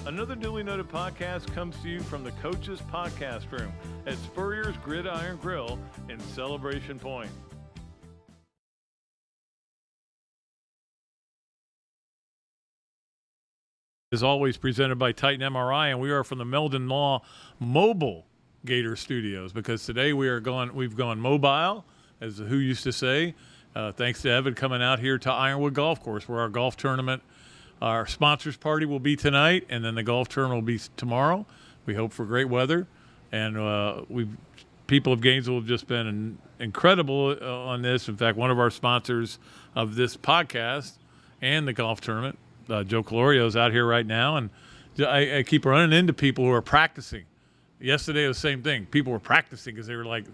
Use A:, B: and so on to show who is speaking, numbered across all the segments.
A: Another Dooley Noted Podcast comes to you from the Coach's Podcast Room at Spurrier's Gridiron Grill in Celebration Point. Is always presented by Titan MRI, and we are from the Meldon Law Mobile Gator Studios because today we've gone mobile, as the Who used to say, thanks to Evan coming out here to Ironwood Golf Course, where our golf tournament, our sponsors party will be tonight, and then the golf tournament will be tomorrow. We hope for great weather, and people of Gainesville have just been incredible on this. In fact, one of our sponsors of this podcast and the golf tournament, Joe Calorio, is out here right now, and I keep running into people who are practicing. Yesterday, it was the same thing. People were practicing because they were like,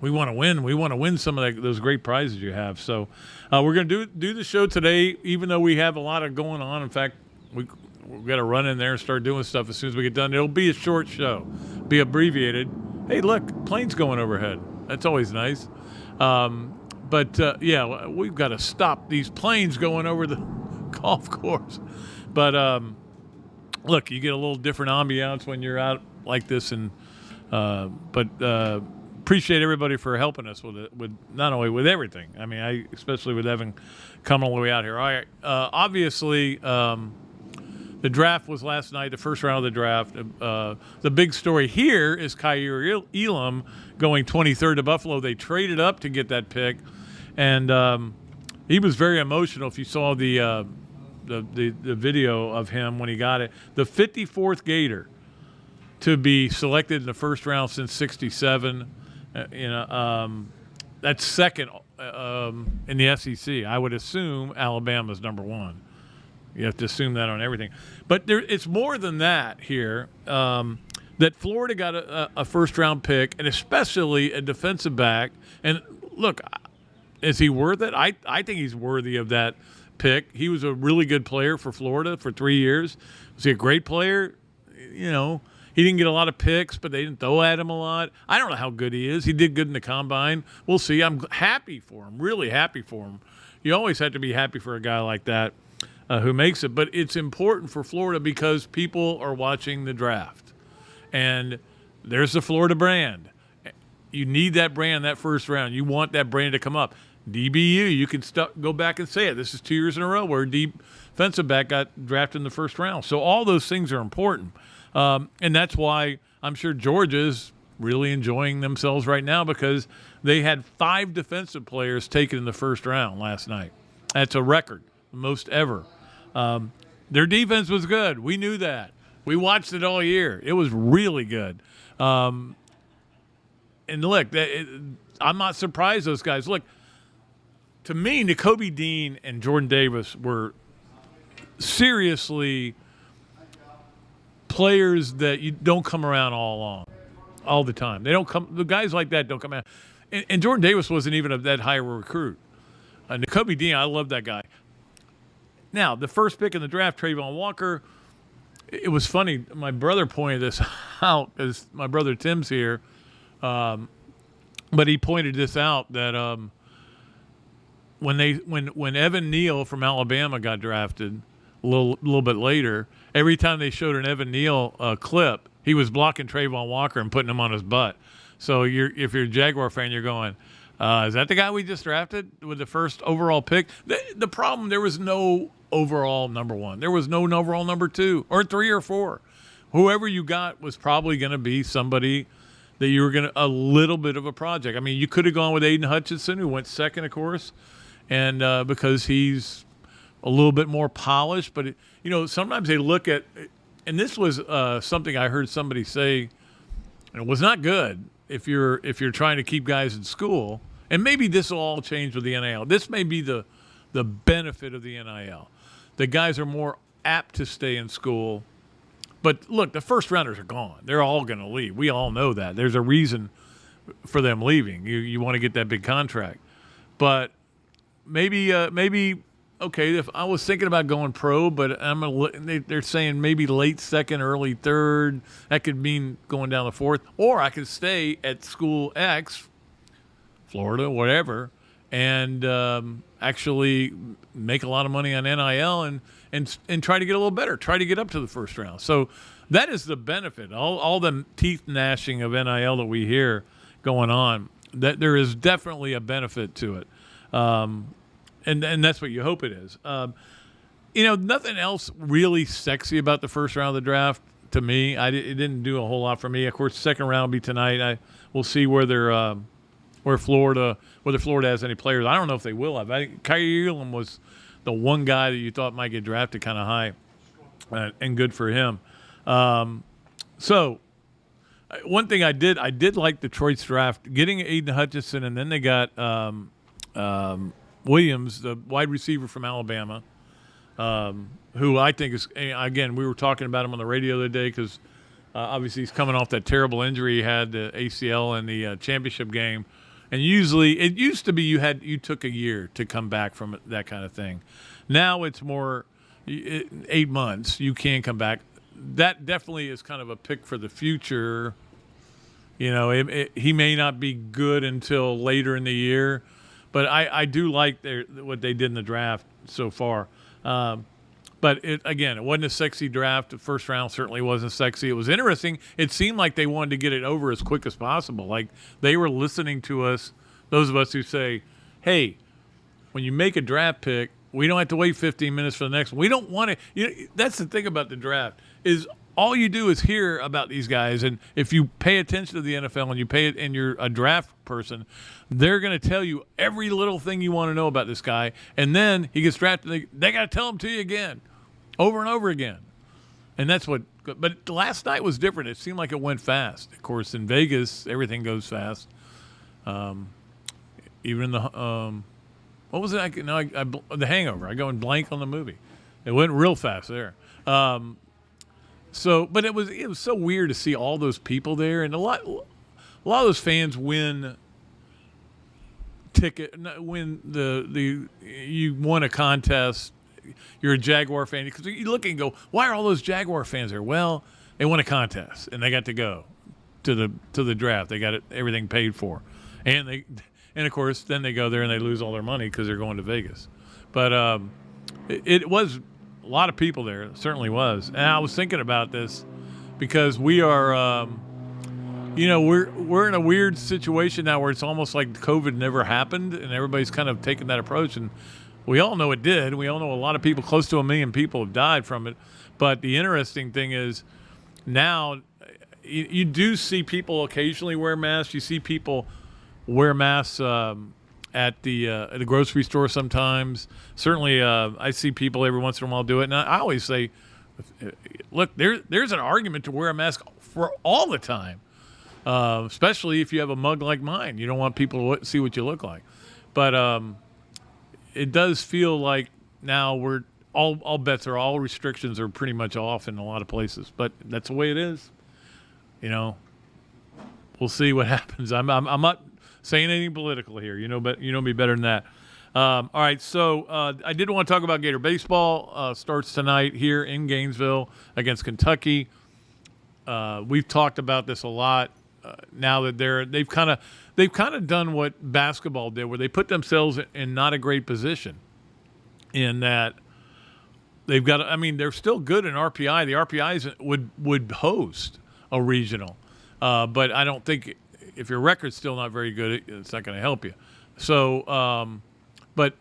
A: we want to win. We want to win some of those great prizes you have. So we're going to do the show today, even though we have a lot of going on. In fact, we've got to run in there and start doing stuff as soon as we get done. It'll be a short show, be abbreviated. Hey, look, plane's going overhead. That's always nice. Yeah, we've got to stop these planes going over the golf course. But look, you get a little different ambiance when you're out like this, and appreciate everybody for helping us with it, with not only with everything. I mean, especially with Evan coming all the way out here. All right, obviously, the draft was last night, the first round of the draft. The big story here is Kaiir Elam going 23rd to Buffalo. They traded up to get that pick, and he was very emotional. If you saw the video of him when he got it, the 54th Gator to be selected in the first round since '67. That's second in the SEC. I would assume Alabama's number one. You have to assume that on everything. But it's more than that here, that Florida got a first-round pick, and especially a defensive back. And, look, is he worth it? I think he's worthy of that pick. He was a really good player for Florida for 3 years. Was he a great player? He didn't get a lot of picks, but they didn't throw at him a lot. I don't know how good he is. He did good in the combine. We'll see. I'm happy for him, really happy for him. You always have to be happy for a guy like that who makes it. But it's important for Florida because people are watching the draft. And there's the Florida brand. You need that brand that first round. You want that brand to come up. DBU, you can go back and say it. This is 2 years in a row where a defensive back got drafted in the first round. So all those things are important. And that's why I'm sure Georgia's really enjoying themselves right now because they had 5 defensive players taken in the first round last night. That's a record, the most ever. Their defense was good. We knew that. We watched it all year. It was really good. And look, I'm not surprised those guys. Look, to me, Nakobe Dean and Jordan Davis were seriously players that you don't come around all the time. They don't come. The guys like that don't come out. And Jordan Davis wasn't even that high a recruit. Nakobe Dean, I love that guy. Now, the first pick in the draft, Trayvon Walker. It was funny. My brother pointed this out because my brother Tim's here, but he pointed this out that when Evan Neal from Alabama got drafted a little bit later, every time they showed an Evan Neal clip, he was blocking Trayvon Walker and putting him on his butt. So if you're a Jaguar fan, you're going, is that the guy we just drafted with the first overall pick? The problem, there was no overall number 1. There was no overall number 2 or 3 or 4. Whoever you got was probably going to be somebody that you were going to – a little bit of a project. I mean, you could have gone with Aiden Hutchinson, who went second, of course, and because he's a little bit more polished. But, sometimes they look at – and this was something I heard somebody say, and it was not good if you're trying to keep guys in school. And maybe this will all change with the NIL. This may be the benefit of the NIL. The guys are more apt to stay in school. But, look, the first rounders are gone. They're all going to leave. We all know that. There's a reason for them leaving. You want to get that big contract. But maybe okay, if I was thinking about going pro, but they're saying maybe late second, early third. That could mean going down the fourth. Or I could stay at school X, Florida, whatever, and actually make a lot of money on NIL and try to get a little better, try to get up to the first round. So that is the benefit. All the teeth gnashing of NIL that we hear going on, that there is definitely a benefit to it. And that's what you hope it is. Nothing else really sexy about the first round of the draft to me. It didn't do a whole lot for me. Of course, the second round will be tonight. We'll see whether Florida has any players. I don't know if they will have. I think Kyrie Elam was the one guy that you thought might get drafted kind of high, and good for him. So one thing I did like Detroit's draft, getting Aiden Hutchinson, and then they got Williams, the wide receiver from Alabama, who I think is, again, we were talking about him on the radio the other day because obviously he's coming off that terrible injury he had, the ACL in the championship game. And usually it used to be you took a year to come back from that kind of thing. Now it's more 8 months. You can come back. That definitely is kind of a pick for the future. He may not be good until later in the year, but I do like what they did in the draft so far. But it wasn't a sexy draft. The first round certainly wasn't sexy. It was interesting. It seemed like they wanted to get it over as quick as possible. Like they were listening to us, those of us who say, hey, when you make a draft pick, we don't have to wait 15 minutes for the next one. We don't want to. That's the thing about the draft is all you do is hear about these guys. And if you pay attention to the NFL and you pay it and you're a draft person, they're going to tell you every little thing you want to know about this guy. And then he gets drafted. They got to tell him to you again, over and over again. And that's what – but last night was different. It seemed like it went fast. Of course, in Vegas, everything goes fast. Even in the what was it? The Hangover. I go in blank on the movie. It went real fast there. But it was so weird to see all those people there, and a lot of those fans win you won a contest. You're a Jaguar fan because you look and go, why are all those Jaguar fans there? Well, they won a contest and they got to go to the draft. They got everything paid for, and of course then they go there and they lose all their money because they're going to Vegas. But it was a lot of people there. It certainly was. And I was thinking about this because we are, we're in a weird situation now where it's almost like COVID never happened, and everybody's kind of taking that approach. And we all know it did. We all know a lot of people, close to 1 million people, have died from it. But the interesting thing is now you do see people occasionally wear masks. You see people wear masks at the grocery store sometimes. Certainly, I see people every once in a while do it. And I always say, look, there's an argument to wear a mask for all the time, especially if you have a mug like mine. You don't want people to see what you look like. But it does feel like now we're all bets are all restrictions are pretty much off in a lot of places. But that's the way it is. We'll see what happens. I'm not saying anything political here, but you know me better than that. All right, so I did want to talk about Gator Baseball. Starts tonight here in Gainesville against Kentucky. We've talked about this a lot. Now that they've kind of done what basketball did, where they put themselves in not a great position. In that they've got, they're still good in RPI. The RPIs would host a regional, but I don't think. If your record's still not very good, it's not going to help you. So, but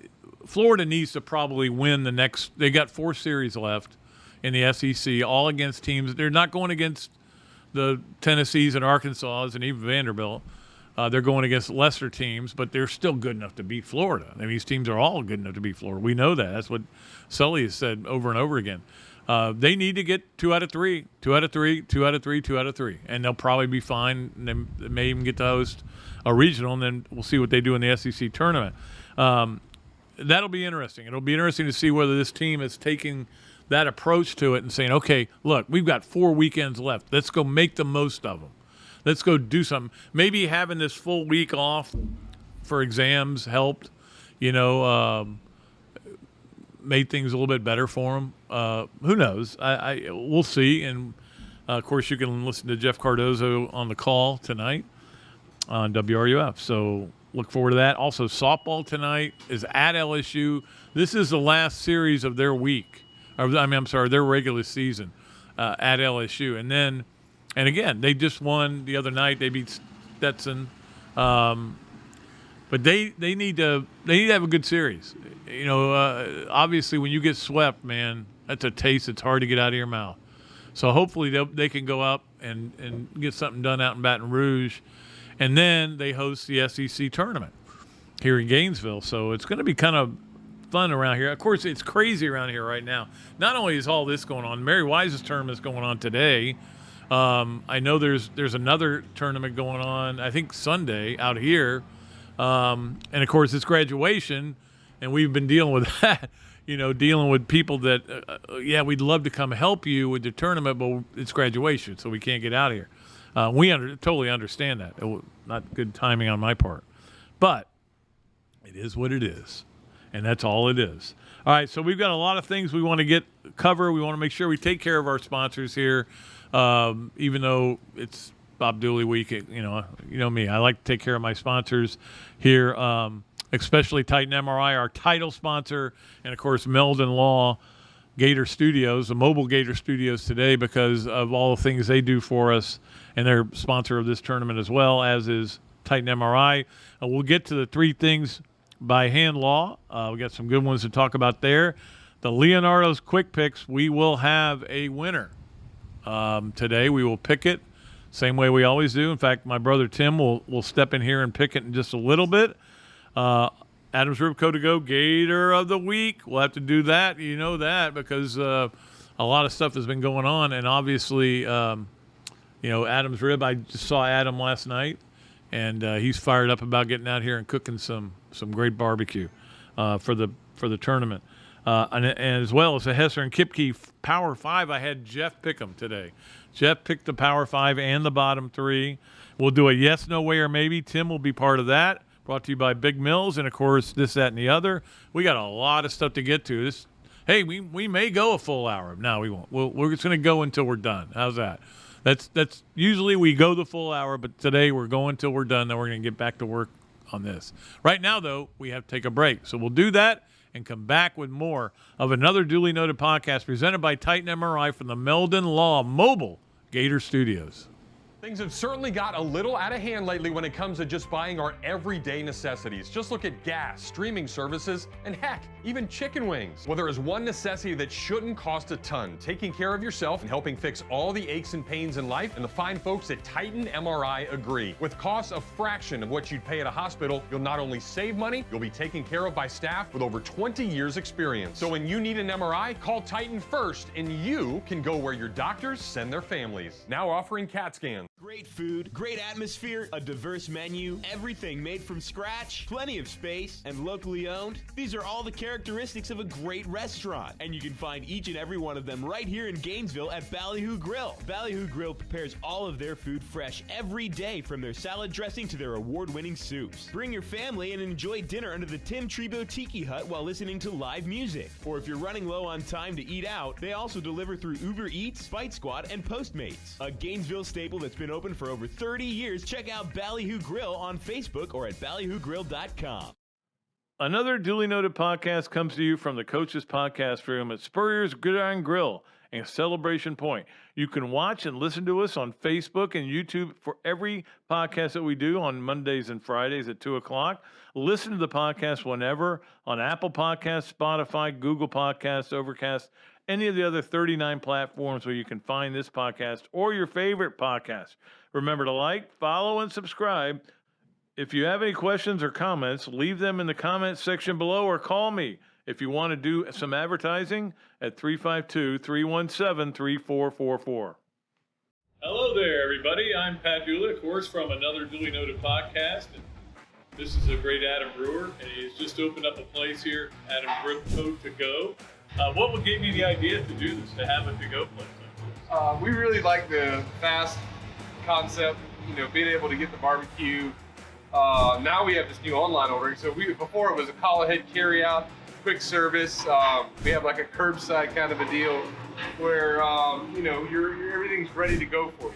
A: Florida needs to probably win the next. They got 4 series left in the SEC, all against teams. They're not going against the Tennessees and Arkansas and even Vanderbilt. They're going against lesser teams, but they're still good enough to beat Florida. These teams are all good enough to beat Florida. We know that. That's what Sully has said over and over again. They need to get 2 out of 3, 2 out of 3, 2 out of 3, 2 out of 3, and they'll probably be fine. And they may even get to host a regional, and then we'll see what they do in the SEC tournament. That'll be interesting. It'll be interesting to see whether this team is taking that approach to it and saying, okay, look, we've got 4 weekends left. Let's go make the most of them. Let's go do something. Maybe having this full week off for exams helped, made things a little bit better for them. Who knows? We'll see. And, of course, you can listen to Jeff Cardozo on the call tonight on WRUF. So look forward to that. Also, softball tonight is at LSU. This is the last series of their week. Their regular season at LSU. And again, they just won the other night. They beat Stetson. But they need to have a good series. Obviously, when you get swept, man, that's a taste that's hard to get out of your mouth. So hopefully they can go up and get something done out in Baton Rouge. And then they host the SEC tournament here in Gainesville. So it's going to be kind of fun around here. Of course, it's crazy around here right now. Not only is all this going on, Mary Wise's tournament is going on today. I know there's another tournament going on, I think Sunday out here. And, of course, it's graduation, and we've been dealing with that, dealing with people that, we'd love to come help you with the tournament, but it's graduation, so we can't get out of here. We totally understand that. Not good timing on my part. But it is what it is, and that's all it is. All right, so we've got a lot of things we want to cover. We want to make sure we take care of our sponsors here, even though it's Bob Dooley week. You know me. I like to take care of my sponsors here, especially Titan MRI, our title sponsor, and, of course, Meldon Law, Gator Studios, the mobile Gator Studios today because of all the things they do for us, and they're sponsor of this tournament as well, as is Titan MRI. We'll get to the three things by hand law. We got some good ones to talk about there. The Leonardo's Quick Picks, we will have a winner today. We will pick it same way we always do. In fact, my brother Tim will step in here and pick it in just a little bit. Adams Ribco to go Gator of the Week. We'll have to do that. You know that because a lot of stuff has been going on. And obviously, Adams Rib, I just saw Adam last night, and he's fired up about getting out here and cooking some great barbecue for the tournament. And as well as the Hesser and Kipke Power 5, I had Jeff pick them today. Jeff picked the Power 5 and the bottom three. We'll do a yes, no way, or maybe. Tim will be part of that. Brought to you by Big Mills and, of course, this, that, and the other. We got a lot of stuff to get to. We may go a full hour. No, we won't. We're just going to go until we're done. How's that? That's usually we go the full hour, but today we're going till we're done. Then we're going to get back to work on this. Right now, though, we have to take a break. So we'll do that and come back with more of Another Duly Noted Podcast presented by Titan MRI from the Meldon Law Mobile Gator Studios.
B: Things have certainly got a little out of hand lately when it comes to just buying our everyday necessities. Just look at gas, streaming services, and heck, even chicken wings. Well, there is one necessity that shouldn't cost a ton: taking care of yourself and helping fix all the aches and pains in life, and the fine folks at Titan MRI agree. With costs a fraction of what you'd pay at a hospital, you'll not only save money, you'll be taken care of by staff with over 20 years experience. So when you need an MRI, call Titan first, and you can go where your doctors send their families. Now offering CAT scans.
C: Great food, great atmosphere, a diverse menu, everything made from scratch, plenty of space, and locally owned. These are all the characteristics of a great restaurant, and you can find each and every one of them right here in Gainesville at Ballyhoo Grill. Ballyhoo Grill prepares all of their food fresh every day, from their salad dressing to their award-winning soups. Bring your family and enjoy dinner under the Tim Trebo Tiki Hut while listening to live music. Or if you're running low on time to eat out, they also deliver through Uber Eats, Bite Squad, and Postmates. A Gainesville staple that's been open for over 30 years. Check out Ballyhoo Grill on Facebook or at ballyhoogrill.com.
A: Another Duly Noted Podcast comes to you from the Coach's Podcast Room at Spurrier's Gridiron Grill and Celebration Point. You can watch and listen to us on Facebook and YouTube for every podcast that we do on Mondays and Fridays at 2 o'clock. Listen to the podcast whenever on Apple Podcasts, Spotify, Google Podcasts, Overcast, any of the other 39 platforms where you can find this podcast or your favorite podcast. Remember to like, follow, and subscribe. If you have any questions or comments, leave them in the comments section below or call me if you want to do some advertising at 352-317-3444. Hello there, everybody. I'm Pat Dooley, of course, from Another Duly Noted Podcast. And this is a great Adam Brewer, and he's just opened up a place here, Adam Ribco to go. What gave you the idea to do this, to have a to-go place like this?
D: We really like the fast concept, being able to get the barbecue. Now we have this new online ordering. So before it was a call ahead carry out, quick service. We have like a curbside kind of a deal where everything's ready to go for you.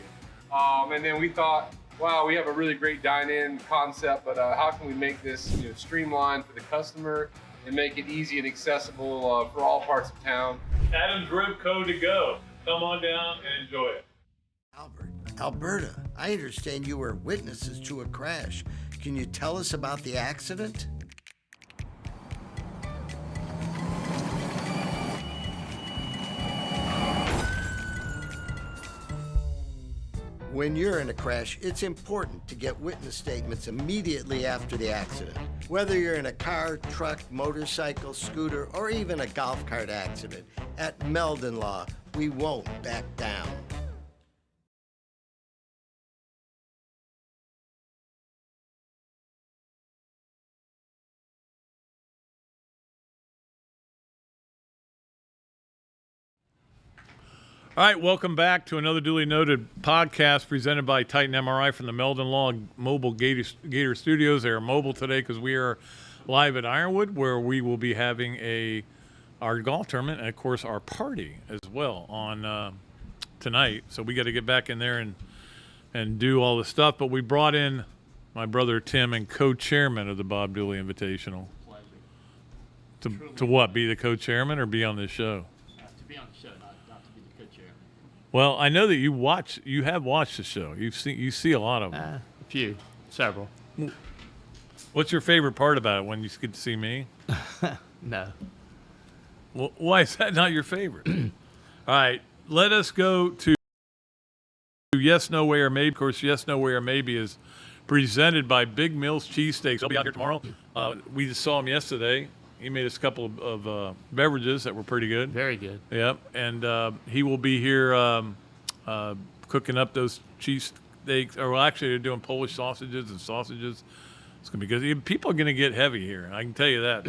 D: And then we thought, wow, we have a really great dine-in concept, but how can we make this streamlined for the customer and make it easy and accessible for all parts of town?
A: Adam's Rib Co. to go. Come on down and enjoy it.
E: Albert, Alberta, I understand you were witnesses to a crash. Can you tell us about the accident? When you're in a crash, it's important to get witness statements immediately after the accident. Whether you're in a car, truck, motorcycle, scooter, or even a golf cart accident, at Meldon Law, we won't back down.
A: All right, welcome back to another Dooley Noted podcast presented by Titan MRI from the Meldon Law Mobile Gator Studios. They are mobile today because we are live at Ironwood, where we will be having our golf tournament and, of course, our party as well on tonight. So we got to get back in there and do all the stuff. But we brought in my brother Tim and co-chairman of the Bob Dooley Invitational. To what? Be the co-chairman or be on this show?
F: To be on the show, not to be the co-chairman.
A: Well, I know that you have watched the show. You see a lot of them.
F: A few, several.
A: What's your favorite part about it when you get to see me?
F: No.
A: Well, why is that not your favorite? All right, let us go to Yes, No Way, or Maybe. Of course, Yes, No Way, or Maybe is presented by Big Mills Cheesesteaks. They'll be out here tomorrow. We just saw him yesterday. He made us a couple of beverages that were pretty good.
F: Very good.
A: Yep, and he will be here cooking up those cheesesteaks. Or well, actually, they're doing Polish sausages and sausages. It's gonna be good. People are gonna get heavy here. I can tell you that.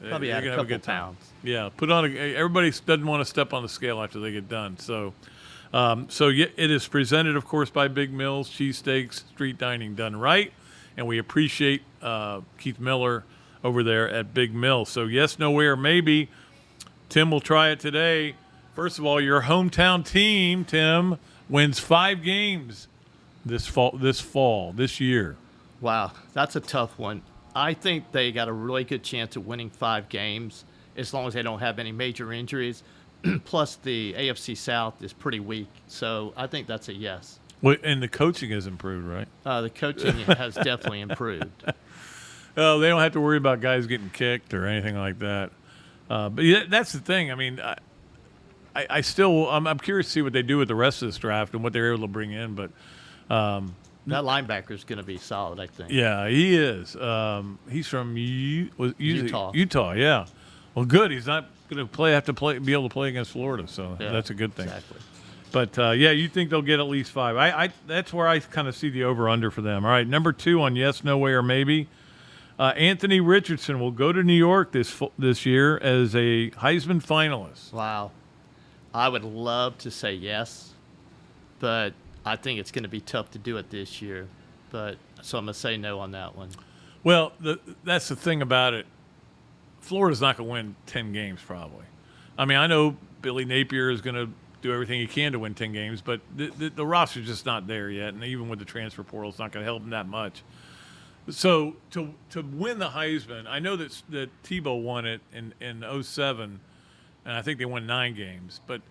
F: Probably add a couple pounds.
A: Yeah, everybody doesn't want to step on the scale after they get done. So it is presented, of course, by Big Mills Cheesesteaks, street dining done right, and we appreciate Keith Miller over there at Big Mill. So yes, no way, or maybe. Tim will try it today. First of all, your hometown team, Tim, wins 5 games this year.
F: Wow, that's a tough one. I think they got a really good chance of winning 5 games as long as they don't have any major injuries. Plus, the AFC South is pretty weak, so I think that's a yes.
A: Well, and the coaching has improved, right?
F: The coaching has definitely improved.
A: Oh, they don't have to worry about guys getting kicked or anything like that. But yeah, that's the thing. I mean, I'm curious to see what they do with the rest of this draft and what they're able to bring in. But
F: that linebacker is going to be solid, I think.
A: Yeah, he is. He's from
F: Utah.
A: Utah, yeah. Well, good. He's not going to be able to play against Florida, so
F: yeah,
A: that's a good thing.
F: Exactly.
A: But yeah, you think they'll get at least 5? That's where I kind of see the over/under for them. All right, number 2 on Yes, No Way, or Maybe. Anthony Richardson will go to New York this year as a Heisman finalist.
F: Wow. I would love to say yes, but I think it's going to be tough to do it this year. So I'm going to say no on that one.
A: Well, that's the thing about it. Florida's not going to win 10 games probably. I mean, I know Billy Napier is going to do everything he can to win 10 games, but the roster's just not there yet, and even with the transfer portal, it's not going to help them that much. So to win the Heisman, I know that Tebow won it in 2007, and I think they won 9 games. But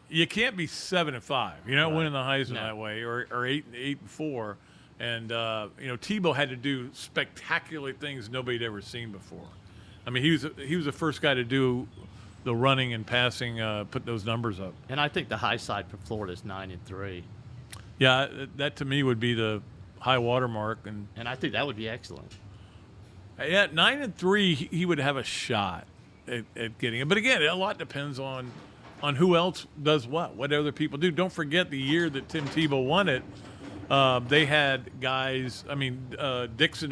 A: you can't be 7-5. You're not winning the Heisman that way, or 8-4. And Tebow had to do spectacular things nobody'd ever seen before. I mean, he was the first guy to do the running and passing, put those numbers up.
F: And I think the high side for Florida is 9-3.
A: Yeah, that to me would be the high water mark, and
F: I think that would be excellent.
A: Yeah, 9-3, he would have a shot at getting it. But again, a lot depends on who else does what other people do. Don't forget the year that Tim Tebow won it. They had guys. I mean, Dixon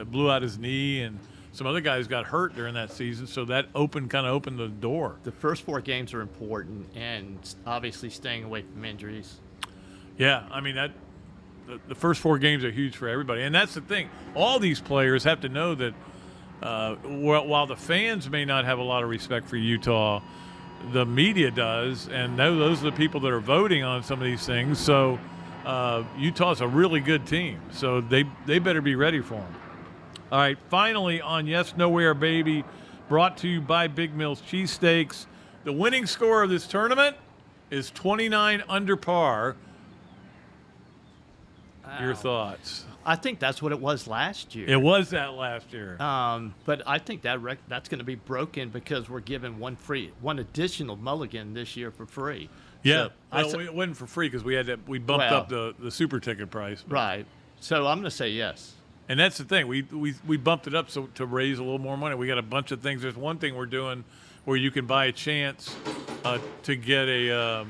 A: blew out his knee, and some other guys got hurt during that season. So that kind of opened the door.
F: The first 4 games are important, and obviously staying away from injuries.
A: Yeah, I mean that. The first 4 games are huge for everybody. And that's the thing. All these players have to know that while the fans may not have a lot of respect for Utah, the media does. And those are the people that are voting on some of these things. So Utah's a really good team, so they better be ready for them. All right, finally on Yes, Nowhere, Baby, brought to you by Big Mills Cheesesteaks. The winning score of this tournament is 29 under par.
F: Wow.
A: Your thoughts?
F: I think that's what it was last year.
A: It was that last year.
F: But I think that's going to be broken because we're giving one additional mulligan this year for free.
A: Yeah,
F: So
A: it wasn't for free because we bumped up the super ticket price.
F: Right. So I'm going to say yes.
A: And that's the thing. We bumped it up to raise a little more money. We got a bunch of things. There's one thing we're doing where you can buy a chance to get a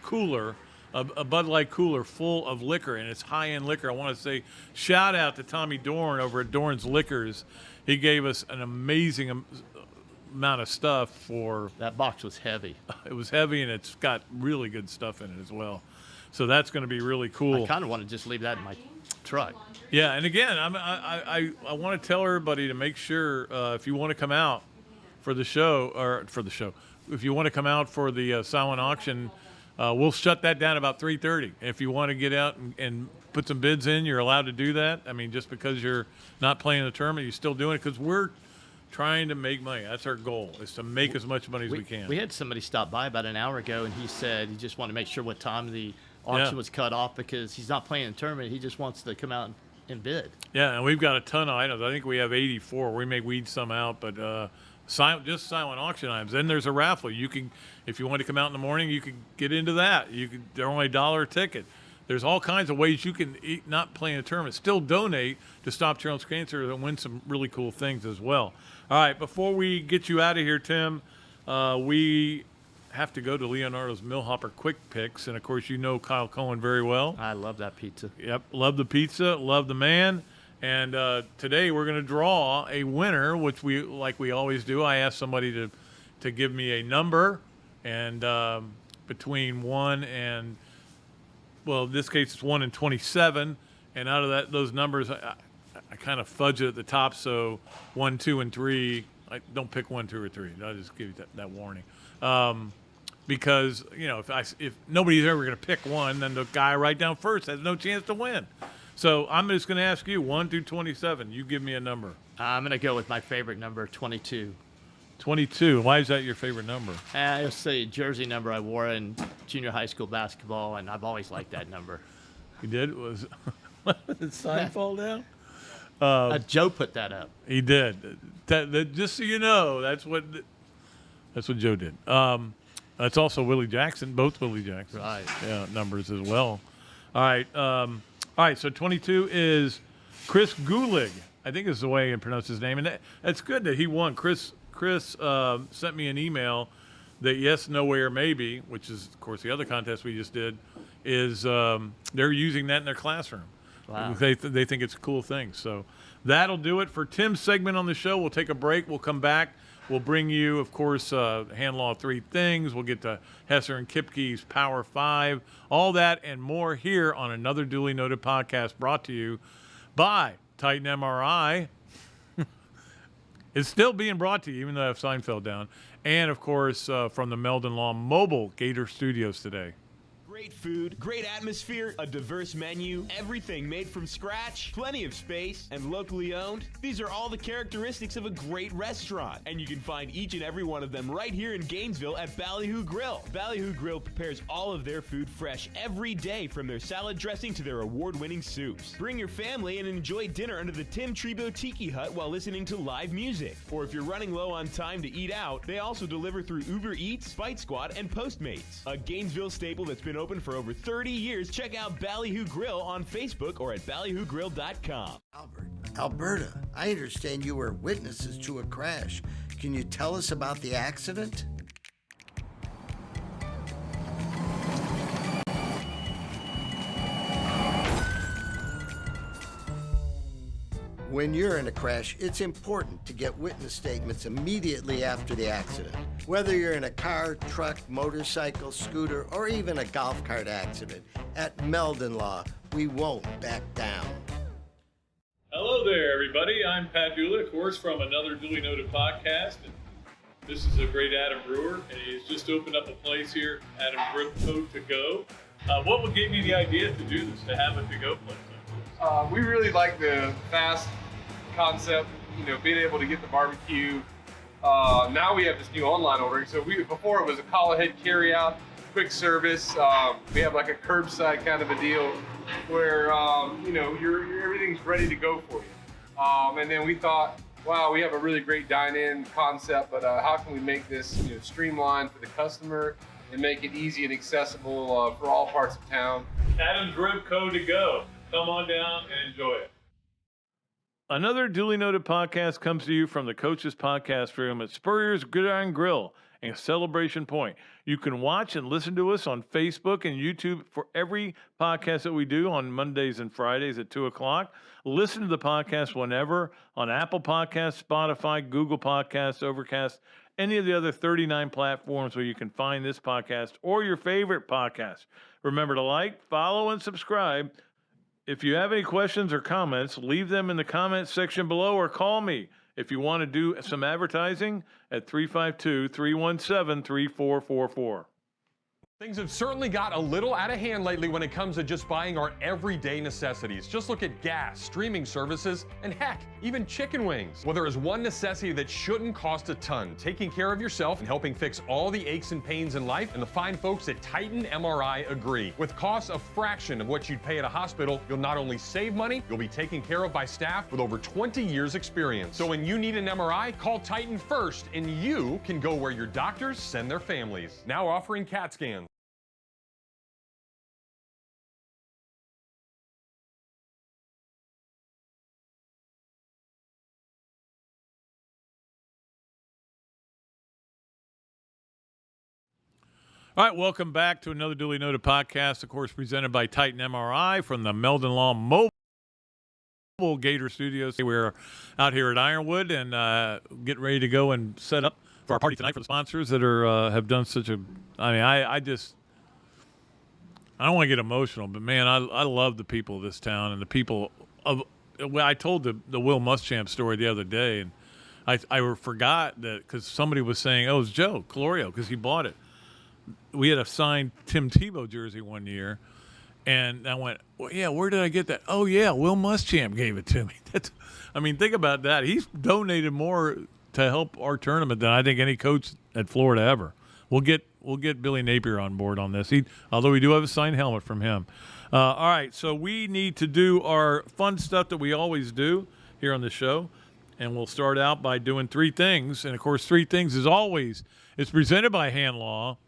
A: cooler, a Bud Light cooler full of liquor, and it's high-end liquor. I want to say shout out to Tommy Dorn over at Dorn's Liquors. He gave us an amazing amount of stuff for.
F: That box was heavy.
A: It was heavy, and it's got really good stuff in it as well. So that's going to be really cool.
F: I kind of want to just leave that in my truck.
A: Yeah, and again, I want to tell everybody to make sure if you want to come out for the show, if you want to come out for the silent auction, we'll shut that down about 3:30. If you want to get out and put some bids in, you're allowed to do that. I mean, just because you're not playing the tournament, you're still doing it because we're trying to make money. That's our goal, is to make as much money as we can.
F: We had somebody stop by about an hour ago, and he said he just wanted to make sure what time the auction was cut off because he's not playing the tournament. He just wants to come out and bid.
A: Yeah, and we've got a ton of items. I think we have 84. We may weed some out, but just silent auction items. Then there's a raffle. You can, if you want to come out in the morning, you can get into that. They're only $1 a ticket. There's all kinds of ways you can not play in a tournament, still donate to Stop Children's Cancer and win some really cool things as well. All right, before we get you out of here, Tim, we have to go to Leonardo's Millhopper Quick Picks, and of course you know Kyle Cohen very well.
F: I love that pizza.
A: Yep, love the pizza, love the man. And today we're going to draw a winner, which we always do. I ask somebody to give me a number, and between 1 and, well, in this case it's 1 and 27, and out of those numbers, I kind of fudge it at the top, so 1, 2, and 3. I don't pick 1, 2, or 3. I'll just give you that warning. Because if nobody's ever going to pick one, then the guy right down first has no chance to win. So I'm just going to ask you 1 through 27. You give me a number.
F: I'm going to go with my favorite number, 22.
A: 22. Why is that your favorite number?
F: It's a jersey number I wore in junior high school basketball, and I've always liked that number.
A: You did? Did the sign fall down?
F: Joe put that up.
A: He did. Just so you know, that's what Joe did. That's also Willie Jackson, both Willie Jacksons.
F: Right.
A: Yeah, numbers as well. All right. All right, so 22 is Chris Gulig. I think is the way you pronounce his name. And that's good that he won. Chris sent me an email that Yes, Nowhere, Maybe, which is, of course, the other contest we just did, is they're using that in their classroom.
F: Wow.
A: They think it's a cool thing. So that'll do it for Tim's segment on the show. We'll take a break. We'll come back. We'll bring you, of course, Hand Law 3 Things. We'll get to Hesser and Kipke's Power 5. All that and more here on Another Dooley Noted Podcast, brought to you by Titan MRI. It's still being brought to you, even though I have Seinfeld down. And, of course, from the Meldon Law Mobile Gator Studios today.
C: Great food, great atmosphere, a diverse menu, everything made from scratch, plenty of space, and locally owned. These are all the characteristics of a great restaurant, and you can find each and every one of them right here in Gainesville at Ballyhoo Grill. Ballyhoo Grill prepares all of their food fresh every day, from their salad dressing to their award-winning soups. Bring your family and enjoy dinner under the Tim Trebo Tiki Hut while listening to live music. Or if you're running low on time to eat out, they also deliver through Uber Eats, Bite Squad, and Postmates. A Gainesville staple that's been open for over 30 years. Check out Ballyhoo Grill on Facebook or at ballyhoogrill.com.
E: Alberta, I understand you were witnesses to a crash. Can you tell us about the accident? When you're in a crash, it's important to get witness statements immediately after the accident. Whether you're in a car, truck, motorcycle, scooter, or even a golf cart accident, at Meldon Law, we won't back down.
A: Hello there, everybody. I'm Pat Dooley, of course, from Another Dooley Noted Podcast. This is a great Adam brewer, and he's just opened up a place here, Adam Dripco To Go. What would give you the idea to do this, to have a to-go place like this?
D: We really like the fast concept, being able to get the barbecue. Now we have this new online ordering. So before it was a call ahead carry out, quick service. We have like a curbside kind of a deal where, everything's ready to go for you. And then we thought, wow, we have a really great dine-in concept, but how can we make this streamlined for the customer and make it easy and accessible for all parts of town?
A: Adam's Ribco To Go. Come on down and enjoy it. Another Dooley Noted Podcast comes to you from the Coach's Podcast Room at Spurrier's Gridiron Grill and Celebration Point. You can watch and listen to us on Facebook and YouTube for every podcast that we do on Mondays and Fridays at 2 o'clock. Listen to the podcast whenever on Apple Podcasts, Spotify, Google Podcasts, Overcast, any of the other 39 platforms where you can find this podcast or your favorite podcast. Remember to like, follow, and subscribe. If you have any questions or comments, leave them in the comments section below or call me if you want to do some advertising at 352-317-3444.
B: Things have certainly got a little out of hand lately when it comes to just buying our everyday necessities. Just look at gas, streaming services, and heck, even chicken wings. Well, there is one necessity that shouldn't cost a ton: taking care of yourself and helping fix all the aches and pains in life. And the fine folks at Titan MRI agree. With costs a fraction of what you'd pay at a hospital, you'll not only save money, you'll be taken care of by staff with over 20 years experience. So when you need an MRI, call Titan first, and you can go where your doctors send their families. Now offering CAT scans.
A: All right, welcome back to another Dooley Noted Podcast, of course, presented by Titan MRI from the Meldon Law Mobile Gator Studios. We're out here at Ironwood and getting ready to go and set up for our party tonight for the sponsors that are have done such a. I mean, I don't want to get emotional, but man, I love the people of this town and the people of. Well, I told the Will Muschamp story the other day, and I forgot that because somebody was saying, "Oh, it's Joe Colorio," because he bought it. We had a signed Tim Tebow jersey one year, and I went, well, yeah, where did I get that? Oh, yeah, Will Muschamp gave it to me. Think about that. He's donated more to help our tournament than I think any coach at Florida ever. We'll get Billy Napier on board on this, although we do have a signed helmet from him. All right, so we need to do our fun stuff that we always do here on the show, and we'll start out by doing three things. And, of course, three things, as always, it's presented by Hand Law.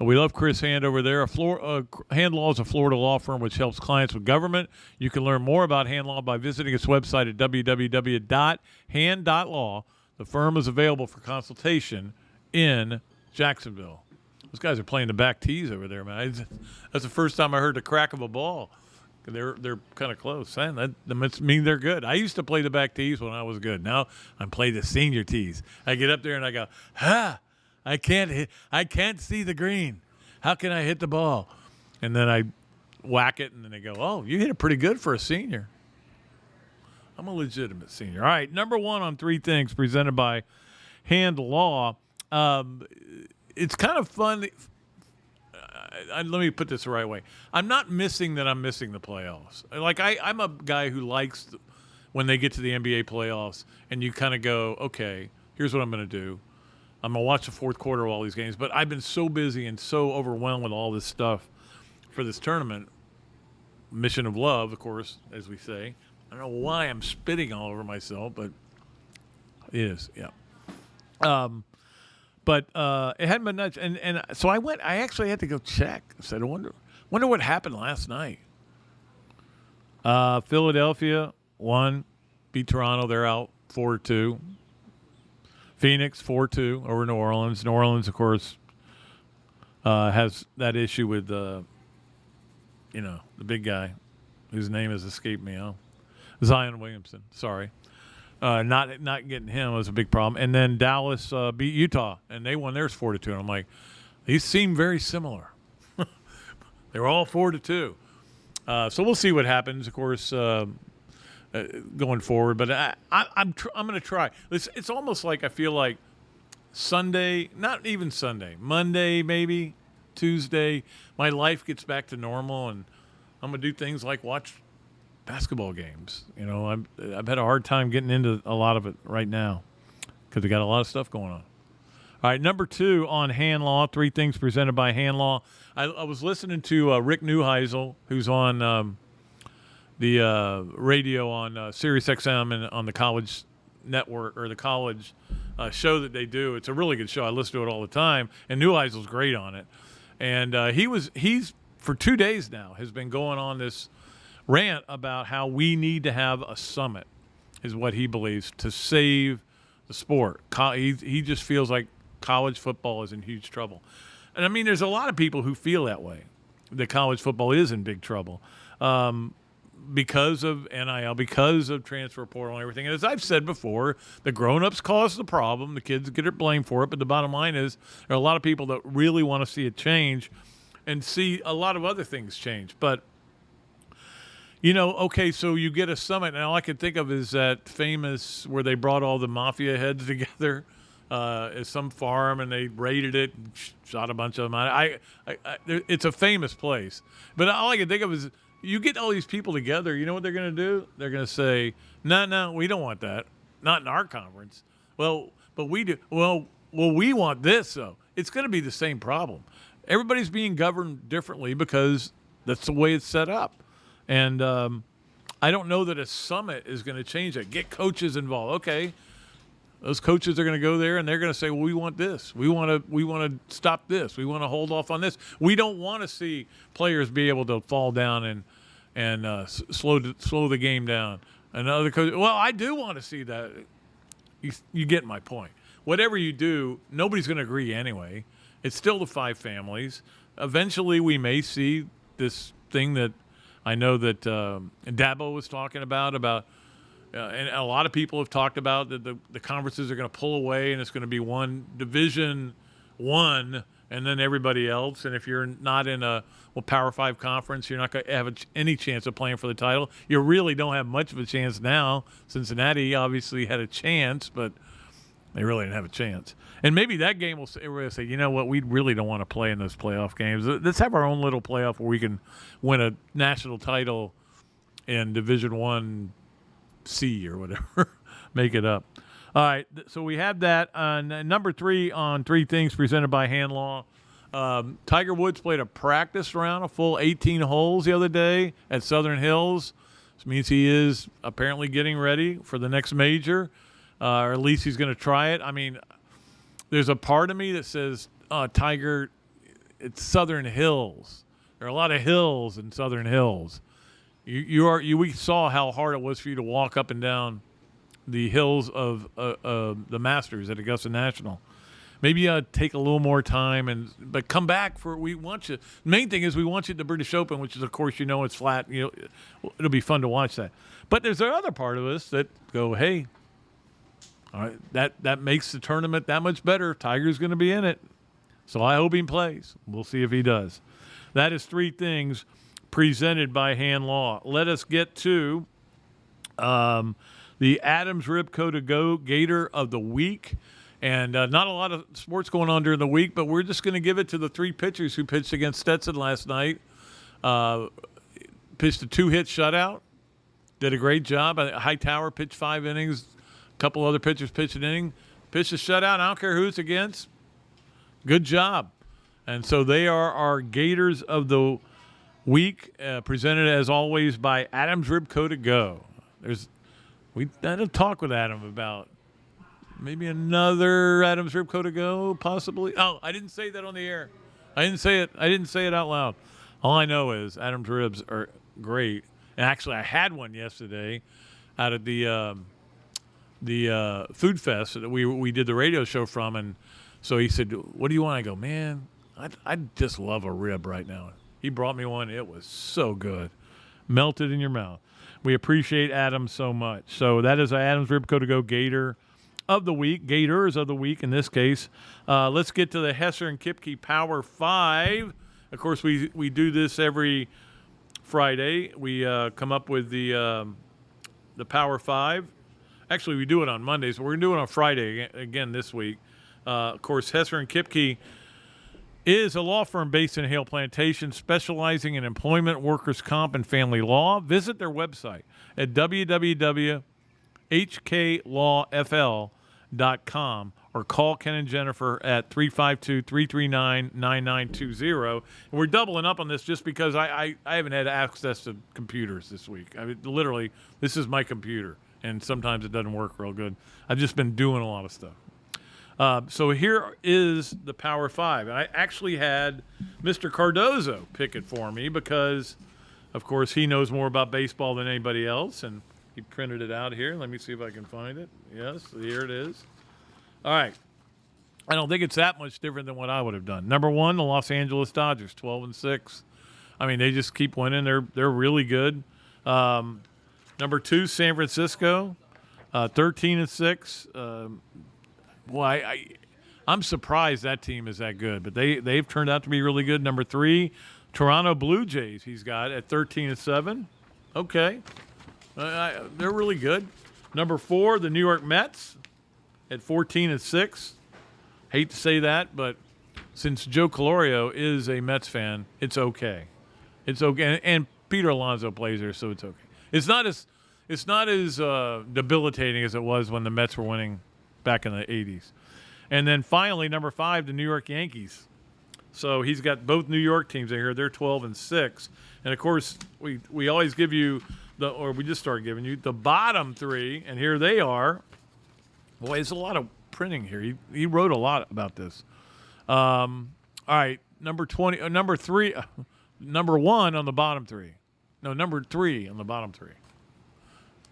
A: We love Chris Hand over there. Hand Law is a Florida law firm which helps clients with government. You can learn more about Hand Law by visiting its website at www.hand.law. The firm is available for consultation in Jacksonville. Those guys are playing the back tees over there, man. That's the first time I heard the crack of a ball. They're kind of close. Man, that must mean they're good. I used to play the back tees when I was good. Now I'm playing the senior tees. I get up there and I go, ha! I can't see the green. How can I hit the ball? And then I whack it, and then they go, oh, you hit it pretty good for a senior. I'm a legitimate senior. All right, number one on three things presented by Hand Law. It's kind of fun. Let me put this the right way. I'm not missing that I'm missing the playoffs. Like I'm a guy who likes when they get to the NBA playoffs, and you kind of go, okay, here's what I'm going to do. I'm going to watch the fourth quarter of all these games, but I've been so busy and so overwhelmed with all this stuff for this tournament. Mission of love, of course, as we say. I don't know why I'm spitting all over myself, but it is, yeah. But it hadn't been nuts. And so I actually had to go check. I said, I wonder what happened last night. Philadelphia won, beat Toronto. They're out 4-2. Phoenix 4-2 over New Orleans. New Orleans, of course, has that issue with the big guy whose name has escaped me. Zion Williamson. Sorry, not getting him was a big problem. And then Dallas beat Utah, and they won theirs 4-2. And I'm like, these seem very similar. They were all 4-2. So we'll see what happens. Of course. Going forward, but I'm going to try. It's almost like I feel like Sunday, not even Sunday, Monday maybe, Tuesday, my life gets back to normal, and I'm going to do things like watch basketball games. You know, I've had a hard time getting into a lot of it right now because we got a lot of stuff going on. All right, number 2 on hand law, 3 things presented by hand law. I was listening to Rick Neuheisel, who's on the radio on Sirius XM and on the college network, or the college show that they do. It's a really good show. I listen to it all the time, and Neuheisel's great on it. And he's for 2 days now has been going on this rant about how we need to have a summit, is what he believes, to save the sport. He just feels like college football is in huge trouble. And I mean, there's a lot of people who feel that way, that college football is in big trouble. Because of NIL, because of transfer portal and everything. And as I've said before, the grown-ups cause the problem. The kids get it blamed for it. But the bottom line is there are a lot of people that really want to see it change and see a lot of other things change. But, you know, okay, so you get a summit. And all I can think of is that famous where they brought all the mafia heads together at some farm, and they raided it and shot a bunch of them. It's a famous place. But all I can think of is, you get all these people together, you know what they're going to do? They're going to say, no, we don't want that. Not in our conference. Well, but we do. Well, we want this, though. It's going to be the same problem. Everybody's being governed differently because that's the way it's set up. And I don't know that a summit is going to change that. Get coaches involved. Okay, those coaches are going to go there, and they're going to say, well, we want this. We want to stop this. We want to hold off on this. We don't want to see players be able to fall down and slow the game down. Another coach, well, I do want to see that. You get my point. Whatever you do, nobody's going to agree anyway. It's still the 5 families. Eventually, we may see this thing that I know that Dabo was talking about and a lot of people have talked about that the conferences are going to pull away, and it's going to be one Division I and then everybody else. And if you're not in a Power 5 conference, you're not going to have any chance of playing for the title. You really don't have much of a chance now. Cincinnati obviously had a chance, but they really didn't have a chance. And maybe that game will say, you know what, we really don't want to play in those playoff games. Let's have our own little playoff where we can win a national title in Division I C or whatever. Make it up. All right, so we have that. Number 3 on 3 things presented by Hand Law. Tiger Woods played a practice round, a full 18 holes the other day at Southern Hills. This means he is apparently getting ready for the next major, or at least he's going to try it. I mean, there's a part of me that says, Tiger, it's Southern Hills. There are a lot of hills in Southern Hills. We saw how hard it was for you to walk up and down the hills of the Masters at Augusta National. Maybe take a little more time, but come back we want you. The main thing is we want you at the British Open, which is, of course, it's flat. It'll be fun to watch that. But there's the other part of us that go, hey, all right, that makes the tournament that much better. Tiger's going to be in it, so I hope he plays. We'll see if he does. That is 3 things presented by Hand Law. Let us get to the Adams Ribco to Go Gator of the Week. And not a lot of sports going on during the week, but we're just going to give it to the 3 pitchers who pitched against Stetson last night. Pitched a 2-hit shutout. Did a great job. Hightower pitched 5 innings. A couple other pitchers pitched an inning. Pitched a shutout. I don't care who it's against. Good job. And so they are our Gators of the Week, presented as always by Adams Ribco to Go. We had a talk with Adam about maybe another Adams Ribco to Go, possibly. Oh, I didn't say that on the air. I didn't say it out loud. All I know is Adams ribs are great. And actually, I had one yesterday out at the food fest that we did the radio show from, and so he said, "What do you want?" I go, "Man, I just love a rib right now." He brought me one. It was so good. Melted in your mouth. We appreciate Adam so much. So that is Adams Ribco to Go Gator of the Week. Gators of the Week in this case. Let's get to the Hesser and Kipke Power 5. Of course, we do this every Friday. We come up with the Power 5. Actually, we do it on Mondays, but we're going to do it on Friday again this week. Of course, Hesser and Kipke is a law firm based in Hale Plantation, specializing in employment, workers' comp, and family law. Visit their website at www.hklawfl.com or call Ken and Jennifer at 352-339-9920. And we're doubling up on this just because I haven't had access to computers this week. I mean, literally, this is my computer, and sometimes it doesn't work real good. I've just been doing a lot of stuff. So here is the Power Five. I actually had Mr. Cardozo pick it for me because, of course, he knows more about baseball than anybody else, and he printed it out here. Let me see if I can find it. Yes, here it is. All right. I don't think it's that much different than what I would have done. Number one, the Los Angeles Dodgers, 12-6. I mean, they just keep winning. They're really good. Number two, San Francisco, 13-6. Well, I'm surprised that team is that good, but they've turned out to be really good. Number three, Toronto Blue Jays. He's got at 13-7. Okay, they're really good. Number four, the New York Mets at 14-6. Hate to say that, but since Joe Colorio is a Mets fan, it's okay. It's okay, and Peter Alonso plays there, so it's okay. It's not as debilitating as it was when the Mets were winning back in the 80s. And then finally, number five, the New York Yankees. So he's got both New York teams in here. They're 12-6. And, of course, we always give you we just started giving you the bottom three, and here they are. Boy, there's a lot of printing here. He wrote a lot about this. All right, number 20, number three, number one on the bottom three. No, number three on the bottom three.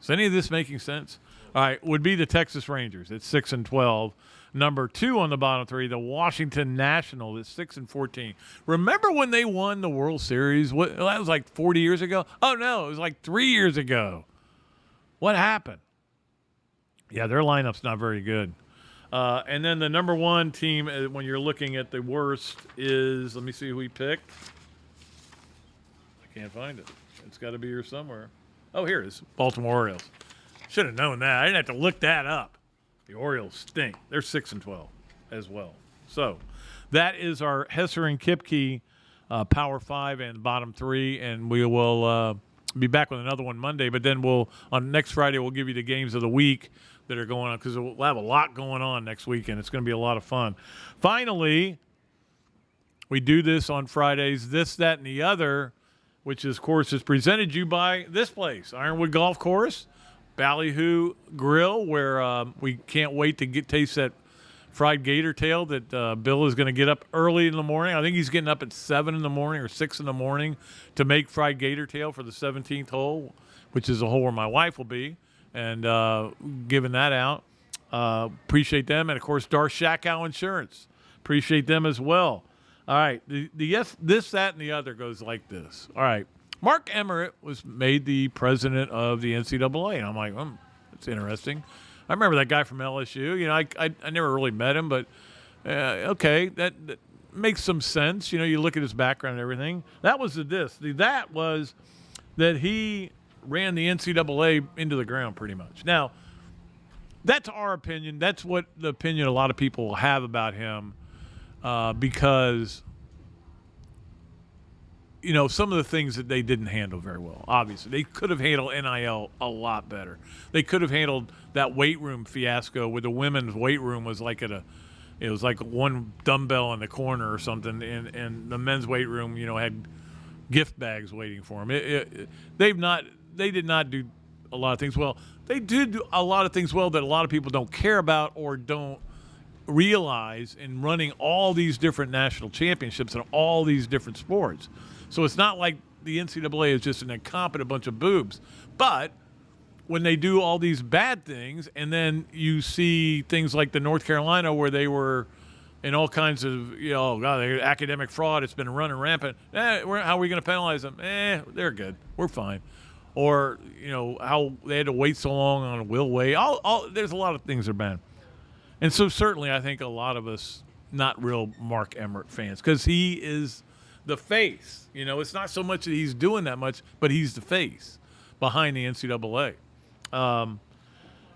A: Is any of this making sense? All right, would be the Texas Rangers at 6-12. Number two on the bottom three, the Washington Nationals at 6-14. Remember when they won the World Series? That was like 40 years ago? Oh, no, it was like 3 years ago. What happened? Yeah, their lineup's not very good. And then the number one team, when you're looking at the worst, is, let me see who we picked. I can't find it. It's got to be here somewhere. Oh, here it is, Baltimore Orioles. Should have known that. I didn't have to look that up. The Orioles stink. They're 6-12 as well. So that is our Hesser and Kipke Power 5 and bottom three, and we will be back with another one Monday. But then on next Friday, we'll give you the games of the week that are going on, because we'll have a lot going on next weekend. It's going to be a lot of fun. Finally, we do this on Fridays, This, That, and the Other, which, of course, is presented to you by this place, Ironwood Golf Course, Ballyhoo Grill, where we can't wait to taste that fried gator tail that Bill is going to get up early in the morning. I think he's getting up at 7 in the morning or 6 in the morning to make fried gator tail for the 17th hole, which is the hole where my wife will be, and giving that out. Appreciate them. And, of course, Darshackow Insurance. Appreciate them as well. All right. The yes, this, that, and the other goes like this. All right. Mark Emmert was made the president of the NCAA, and I'm like, that's interesting. I remember that guy from LSU. You know, I never really met him, but okay, that makes some sense. You know, you look at his background and everything. That was that was that he ran the NCAA into the ground pretty much. Now, that's our opinion. That's what the opinion a lot of people have about him, because you know, some of the things that they didn't handle very well, obviously. They could have handled NIL a lot better. They could have handled that weight room fiasco where the women's weight room was like it was like one dumbbell in the corner or something, and the men's weight room, you know, had gift bags waiting for them. They did not do a lot of things well. They did do a lot of things well that a lot of people don't care about or don't realize in running all these different national championships in all these different sports. So it's not like the NCAA is just an incompetent bunch of boobs. But when they do all these bad things, and then you see things like the North Carolina where they were in all kinds of, you know, academic fraud, it's been running rampant. How are we going to penalize them? They're good. We're fine. Or, you know, how they had to wait so long on Will Wade. There's a lot of things that are bad. And so certainly I think a lot of us, not real Mark Emmert fans, because he is the face. You know, it's not so much that he's doing that much, but he's the face behind the NCAA. And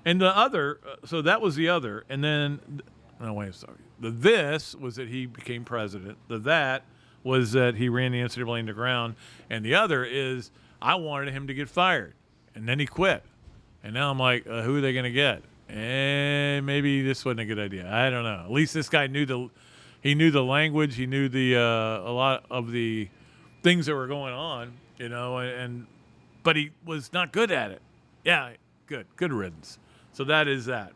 A: the other, so that was the other. And then No, wait, sorry. The this was that he became president. The that was that he ran the NCAA into the ground. And the other is I wanted him to get fired. And then he quit. And now I'm like, who are they going to get? And maybe this wasn't a good idea. I don't know. At least this guy knew the language. He knew a lot of the things that were going on, but he was not good at it. Yeah, good riddance. So that is that.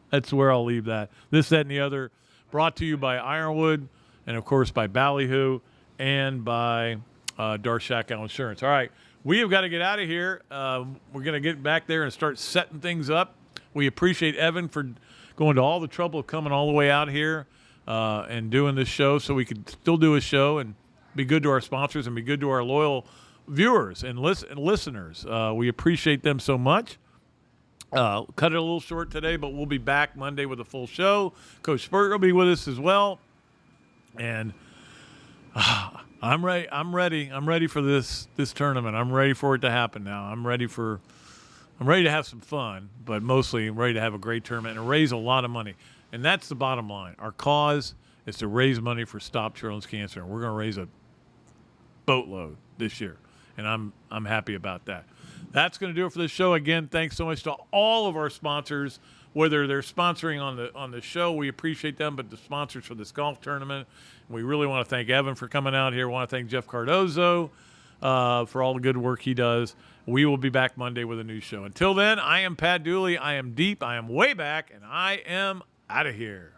A: That's where I'll leave that. This, that, and the other, brought to you by Ironwood, and of course by Ballyhoo, and by Darshak Insurance. All right, we have got to get out of here. We're going to get back there and start setting things up. We appreciate Evan for going to all the trouble of coming all the way out here and doing this show so we could still do a show and be good to our sponsors and be good to our loyal viewers and listeners. We appreciate them so much. Cut it a little short today, but we'll be back Monday with a full show. Coach Spurt will be with us as well. And I'm ready. I'm ready for this tournament. I'm ready for it to happen now. I'm ready to have some fun, but mostly I'm ready to have a great tournament and raise a lot of money. And that's the bottom line. Our cause is to raise money for Stop Children's Cancer. And we're going to raise a boatload this year. And I'm happy about that. That's going to do it for this show. Again, thanks so much to all of our sponsors, whether they're sponsoring on the show. We appreciate them, but the sponsors for this golf tournament. We really want to thank Evan for coming out here. We want to thank Jeff Cardozo for all the good work he does. We will be back Monday with a new show. Until then, I am Pat Dooley. I am deep. I am way back, and I am out of here.